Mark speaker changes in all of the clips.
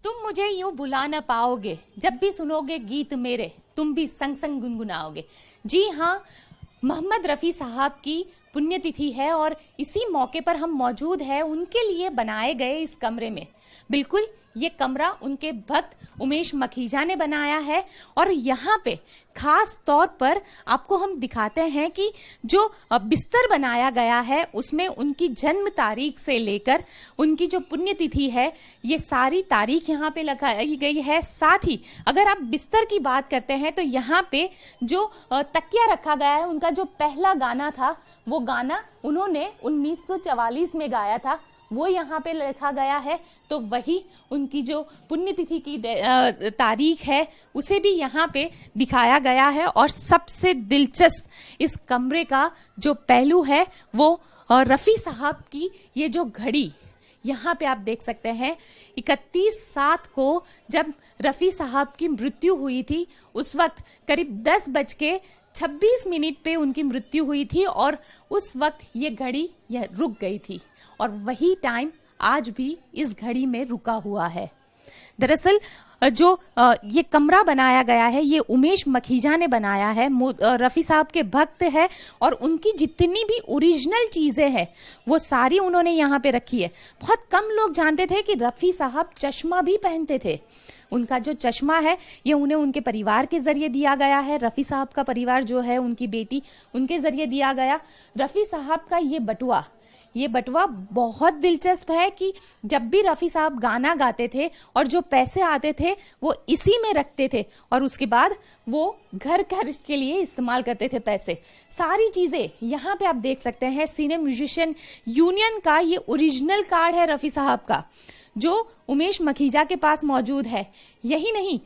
Speaker 1: तुम मुझे यूं भुला न पाओगे, जब भी सुनोगे गीत मेरे तुम भी संग संग गुनगुनाओगे। जी हाँ, मोहम्मद रफ़ी साहब की पुण्यतिथि है और इसी मौके पर हम मौजूद हैं उनके लिए बनाए गए इस कमरे में। बिल्कुल ये कमरा उनके भक्त उमेश मखीजा ने बनाया है और यहाँ पे खास तौर पर आपको हम दिखाते हैं कि जो बिस्तर बनाया गया है उसमें उनकी जन्म तारीख से लेकर उनकी जो पुण्यतिथि है ये सारी तारीख यहाँ पे लगाई गई है। साथ ही अगर आप बिस्तर की बात करते हैं तो यहाँ पे जो तकिया रखा गया है, उनका जो पहला गाना था वो गाना उन्होंने 1944 में गाया था, वो यहाँ पे लिखा गया है। तो वही उनकी जो पुण्यतिथि की तारीख है उसे भी यहाँ पे दिखाया गया है। और सबसे दिलचस्प इस कमरे का जो पहलू है वो रफ़ी साहब की ये जो घड़ी यहाँ पे आप देख सकते हैं, 31/7 को जब रफ़ी साहब की मृत्यु हुई थी उस वक्त करीब 10:26 पे उनकी मृत्यु हुई थी और उस वक्त ये घड़ी यह रुक गई थी और वही टाइम आज भी इस घड़ी में रुका हुआ है। दरअसल जो ये कमरा बनाया गया है ये उमेश मखीजा ने बनाया है, रफ़ी साहब के भक्त है और उनकी जितनी भी ओरिजिनल चीज़ें हैं वो सारी उन्होंने यहाँ पे रखी है। बहुत कम लोग जानते थे कि रफ़ी साहब चश्मा भी पहनते थे। उनका जो चश्मा है ये उन्हें उनके परिवार के जरिए दिया गया है। रफ़ी साहब का परिवार जो है, उनकी बेटी, उनके जरिए दिया गया। रफ़ी साहब का ये बटुआ बहुत दिलचस्प है कि जब भी रफ़ी साहब गाना गाते थे और जो पैसे आते थे वो इसी में रखते थे और उसके बाद वो घर खर्च के लिए इस्तेमाल करते थे पैसे। सारी चीज़ें यहाँ पे आप देख सकते हैं। सिने म्यूजिशियन यूनियन का ये ओरिजिनल कार्ड है रफ़ी साहब का जो उमेश मखीजा के पास मौजूद है। यही नहीं,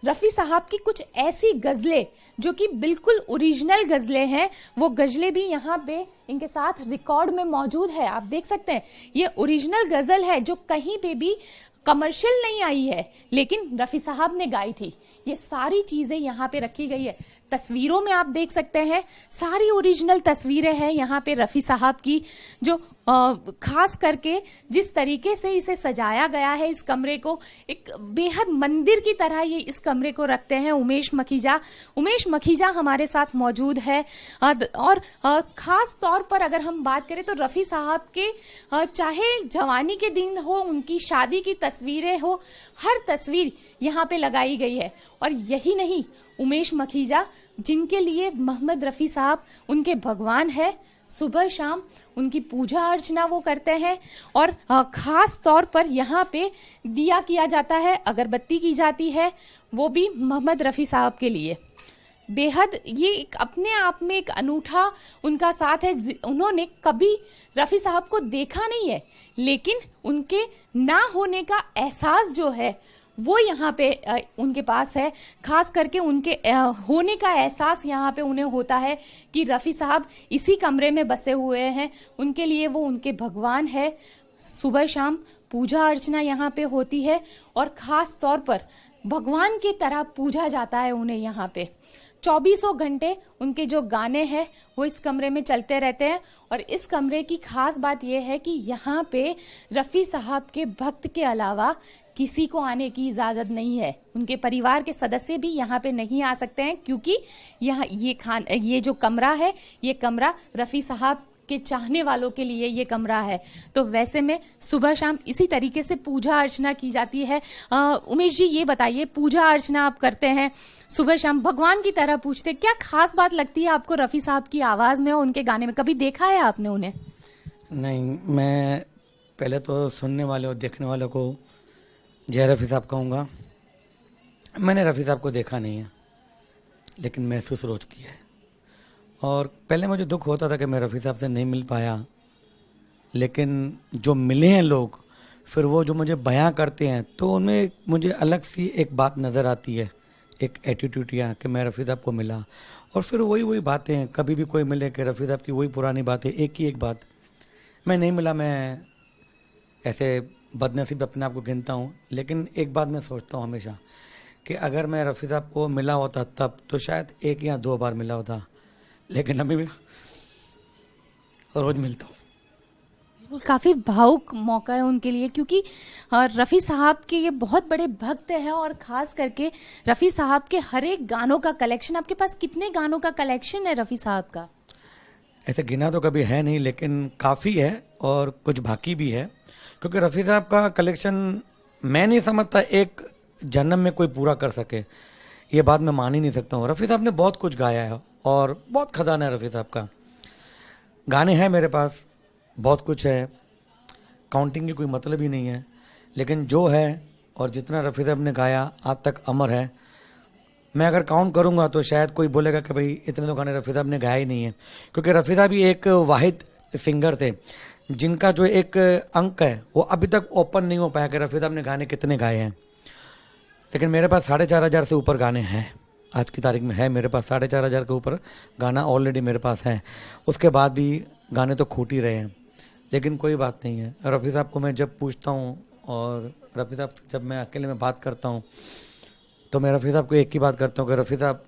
Speaker 1: रफ़ी साहब की कुछ ऐसी गज़लें जो कि बिल्कुल ओरिजिनल गज़लें हैं, वो गज़लें भी यहाँ पे इनके साथ रिकॉर्ड में मौजूद है। आप देख सकते हैं ये ओरिजिनल गज़ल है जो कहीं पे भी कमर्शियल नहीं आई है, लेकिन रफ़ी साहब ने गाई थी। ये सारी चीज़ें यहाँ पे रखी गई है। तस्वीरों में आप देख सकते हैं सारी ओरिजिनल तस्वीरें हैं यहाँ पे रफ़ी साहब की, जो खास करके जिस तरीके से इसे सजाया गया है, इस कमरे को एक बेहद मंदिर की तरह ये इस कमरे को रखते हैं उमेश मखीजा हमारे साथ मौजूद है। और ख़ास तौर पर अगर हम बात करें तो रफ़ी साहब के चाहे जवानी के दिन हो, उनकी शादी की तस्वीरें हो, हर तस्वीर यहाँ पे लगाई गई है। और यही नहीं, उमेश मखीजा जिनके लिए मोहम्मद रफ़ी साहब उनके भगवान है, सुबह शाम उनकी पूजा अर्चना वो करते हैं और ख़ास तौर पर यहाँ पे दिया किया जाता है, अगरबत्ती की जाती है, वो भी मोहम्मद रफ़ी साहब के लिए। बेहद ये एक अपने आप में एक अनूठा उनका साथ है। उन्होंने कभी रफ़ी साहब को देखा नहीं है, लेकिन उनके ना होने का एहसास जो है वो यहाँ पे उनके पास है। खास करके उनके होने का एहसास यहाँ पे उन्हें होता है कि रफ़ी साहब इसी कमरे में बसे हुए हैं, उनके लिए वो उनके भगवान है। सुबह शाम पूजा अर्चना यहाँ पे होती है और ख़ास तौर पर भगवान की तरह पूजा जाता है उन्हें यहाँ पे। 24 घंटे उनके जो गाने हैं वो इस कमरे में चलते रहते हैं। और इस कमरे की खास बात यह है कि यहाँ पे रफ़ी साहब के भक्त के अलावा किसी को आने की इजाज़त नहीं है। उनके परिवार के सदस्य भी यहाँ पे नहीं आ सकते हैं, क्योंकि यहाँ ये जो कमरा है ये कमरा रफ़ी साहब के चाहने वालों के लिए ये कमरा है। तो वैसे में सुबह शाम इसी तरीके से पूजा अर्चना की जाती है। उमेश जी ये बताइए, पूजा अर्चना आप करते हैं सुबह शाम, भगवान की तरह पूछते, क्या खास बात लगती है आपको रफ़ी साहब की आवाज़ में और उनके गाने में? कभी देखा है आपने उन्हें?
Speaker 2: नहीं, मैं पहले तो सुनने वाले और देखने वालों को जय रफ़ी साहब कहूँगा। मैंने रफ़ी साहब को देखा नहीं है, लेकिन महसूस रोज़ किया है। और पहले मुझे दुख होता था कि मैं रफ़ी साहब से नहीं मिल पाया, लेकिन जो मिले हैं लोग, फिर वो जो मुझे बयां करते हैं तो उनमें मुझे अलग सी एक बात नज़र आती है, एक एटीट्यूड यहाँ कि मैं रफ़ी साहब को मिला। और फिर वही बातें, कभी भी कोई मिले कि रफ़ी साहब की वही पुरानी बातें, एक ही एक बात, मैं नहीं मिला। मैं ऐसे बदनसीब अपने आप को गिनता हूँ, लेकिन एक बात मैं सोचता हूँ हमेशा कि अगर मैं रफ़ी साहब को मिला होता तब तो शायद 1 या 2 बार मिला होता, लेकिन अभी मैं रोज़ मिलता हूँ।
Speaker 1: काफ़ी भावुक मौका है उनके लिए, क्योंकि रफ़ी साहब के ये बहुत बड़े भक्त हैं और ख़ास करके रफ़ी साहब के हर एक गानों का कलेक्शन। आपके पास कितने गानों का कलेक्शन है रफ़ी साहब का?
Speaker 2: ऐसे गिना तो कभी है नहीं, लेकिन काफ़ी है और कुछ बाकी भी है, क्योंकि रफ़ी साहब का कलेक्शन मैं नहीं समझता एक जन्म में कोई पूरा कर सके। ये बात मैं मान ही नहीं सकता हूँ। रफ़ी साहब ने बहुत कुछ गाया है और बहुत खजाना है रफ़ी साहब का। गाने हैं मेरे पास, बहुत कुछ है, काउंटिंग की कोई मतलब ही नहीं है, लेकिन जो है और जितना रफ़ी साहब ने गाया आज तक अमर है। मैं अगर काउंट करूंगा तो शायद कोई बोलेगा कि भाई इतने तो गाने रफ़ी साहब ने गाए ही नहीं है, क्योंकि रफ़ी साहब ही एक वाहिद सिंगर थे जिनका जो एक अंक है वो अभी तक ओपन नहीं हो पाया कि रफ़ी साहब ने गाने कितने गाए हैं। लेकिन मेरे पास 4,500 से ऊपर गाने हैं, आज की तारीख में है मेरे पास 4,500 के ऊपर गाना ऑलरेडी मेरे पास है। उसके बाद भी गाने तो खूट ही रहे हैं, लेकिन कोई बात नहीं है। रफ़ी साहब को मैं जब पूछता हूँ और रफ़ी साहब से जब मैं अकेले में बात करता हूँ तो मैं रफ़ी साहब को एक ही बात करता हूँ कि रफ़ी साहब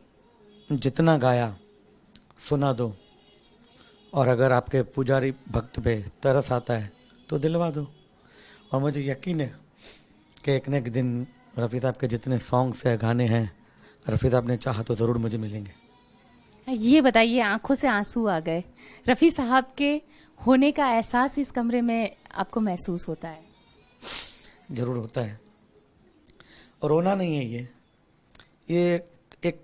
Speaker 2: जितना गाया सुना दो, और अगर आपके पुजारी भक्त पे तरस आता है तो दिलवा दो। और मुझे यकीन है कि एक न एक दिन रफ़ी साहब के जितने सॉन्ग्स है, गाने हैं, रफ़ी साहब ने चाहा तो ज़रूर मुझे मिलेंगे।
Speaker 1: ये बताइए, आंखों से आंसू आ गए, रफ़ी साहब के होने का एहसास इस कमरे में आपको महसूस होता है?
Speaker 2: ज़रूर होता है, और रोना नहीं है ये एक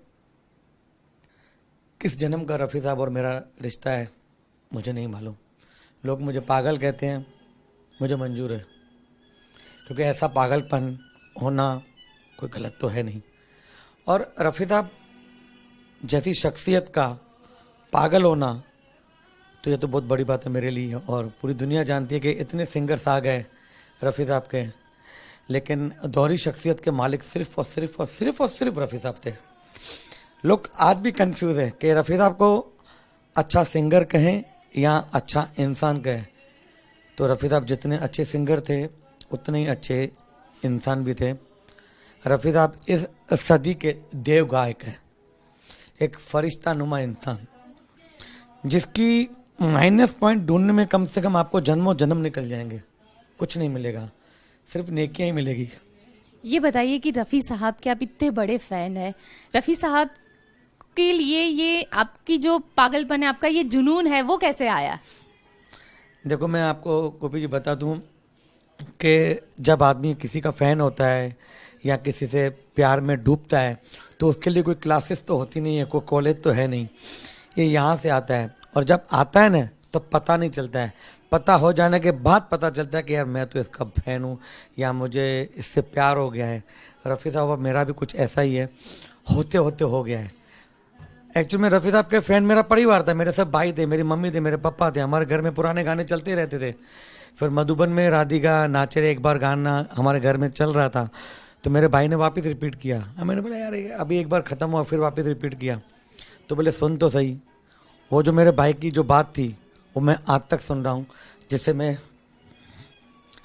Speaker 2: किस जन्म का रफ़ी साहब और मेरा रिश्ता है मुझे नहीं मालूम। लोग मुझे पागल कहते हैं, मुझे मंजूर है, क्योंकि ऐसा पागलपन होना कोई गलत तो है नहीं। और रफ़ी साहब जैसी शख्सियत का पागल होना तो ये तो बहुत बड़ी बात है मेरे लिए, और पूरी दुनिया जानती है कि इतने सिंगर्स आ गए रफ़ी साहब के, लेकिन दोहरी शख्सियत के मालिक सिर्फ और सिर्फ और सिर्फ और सिर्फ रफ़ी साहब थे। लोग आज भी कंफ्यूज है कि रफ़ी साहब को अच्छा सिंगर कहें या अच्छा इंसान कहें। तो रफ़ी साहब जितने अच्छे सिंगर थे उतने ही अच्छे इंसान भी थे। रफ़ी साहब इस सदी के देव गायक है, एक फरिश्ता नुमा इंसान जिसकी माइनस पॉइंट ढूंढने में कम से कम आपको जन्मों जन्म निकल जाएंगे, कुछ नहीं मिलेगा, सिर्फ नेकियां ही मिलेगी।
Speaker 1: ये बताइए कि रफ़ी साहब के आप इतने बड़े फ़ैन हैं, रफ़ी साहब के लिए ये आपकी जो पागलपन है, आपका ये जुनून है, वो कैसे आया?
Speaker 2: देखो, मैं आपको गोपी जी बता दूं कि जब आदमी किसी का फ़ैन होता है या किसी से प्यार में डूबता है तो उसके लिए कोई क्लासेस तो होती नहीं है, कोई कॉलेज तो है नहीं, ये यहाँ से आता है। और जब आता है ना तो पता नहीं चलता है, पता हो जाने के बाद पता चलता है कि यार मैं तो इसका फ़ैन हूँ या मुझे इससे प्यार हो गया है। रफ़ी साहब मेरा भी कुछ ऐसा ही है, होते होते हो गया है। एक्चुअली में रफ़ी साहब के फ़ैन मेरा परिवार था, मेरे सब भाई थे, मेरी मम्मी थे, मेरे पापा थे, हमारे घर में पुराने गाने चलते रहते थे। फिर मधुबन में राधिका नाचे रे एक बार गाना हमारे घर में चल रहा था, तो मेरे भाई ने वापस रिपीट किया। मैंने बोला यार अभी एक बार ख़त्म हुआ, फिर वापस रिपीट किया। तो बोले सुन तो सही, वो जो मेरे भाई की जो बात थी वो मैं आज तक सुन रहा हूँ, जिससे मैं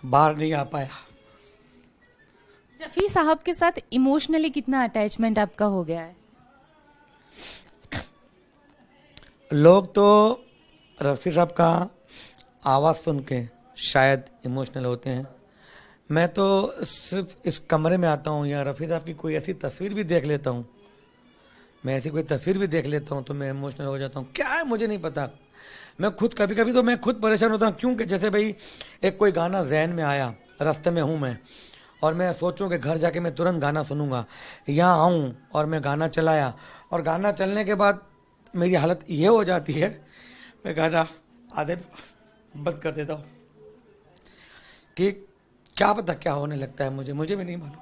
Speaker 2: बाहर नहीं आ पाया।
Speaker 1: रफ़ी साहब के साथ इमोशनली कितना अटैचमेंट आपका हो गया है?
Speaker 2: लोग तो रफ़ी साहब का आवाज़ सुन के शायद इमोशनल होते हैं, मैं तो सिर्फ इस कमरे में आता हूँ या रफ़ी साहब की कोई ऐसी तस्वीर भी देख लेता हूँ, मैं ऐसी कोई तस्वीर भी देख लेता हूँ तो मैं इमोशनल हो जाता हूँ। क्या है मुझे नहीं पता, मैं खुद कभी कभी तो मैं खुद परेशान होता हूँ। क्योंकि जैसे भाई एक कोई गाना जहन में आया, रास्ते में हूँ मैं और मैं सोचूं कि घर जाके मैं तुरंत गाना सुनूंगा, यहाँ आऊँ और मैं गाना चलाया और गाना चलने के बाद मेरी हालत ये हो जाती है मैं गाना आधे बंद कर देता हूँ कि क्या पता क्या होने लगता है मुझे भी नहीं मालूम।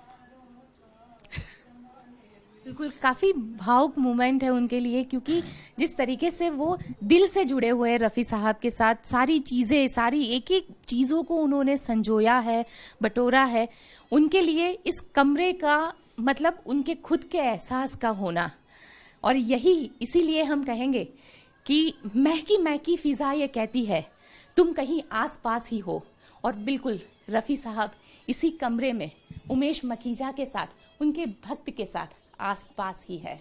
Speaker 1: बिल्कुल, काफ़ी भावुक मोमेंट है उनके लिए, क्योंकि जिस तरीके से वो दिल से जुड़े हुए हैं रफ़ी साहब के साथ, सारी चीज़ें, सारी एक एक चीज़ों को उन्होंने संजोया है, बटोरा है। उनके लिए इस कमरे का मतलब उनके खुद के एहसास का होना, और यही इसीलिए हम कहेंगे कि महकी महकी फ़िज़ा ये कहती है तुम कहीं आस पास ही हो। और बिल्कुल रफ़ी साहब इसी कमरे में उमेश मखीजा के साथ, उनके भक्त के साथ आस पास ही है।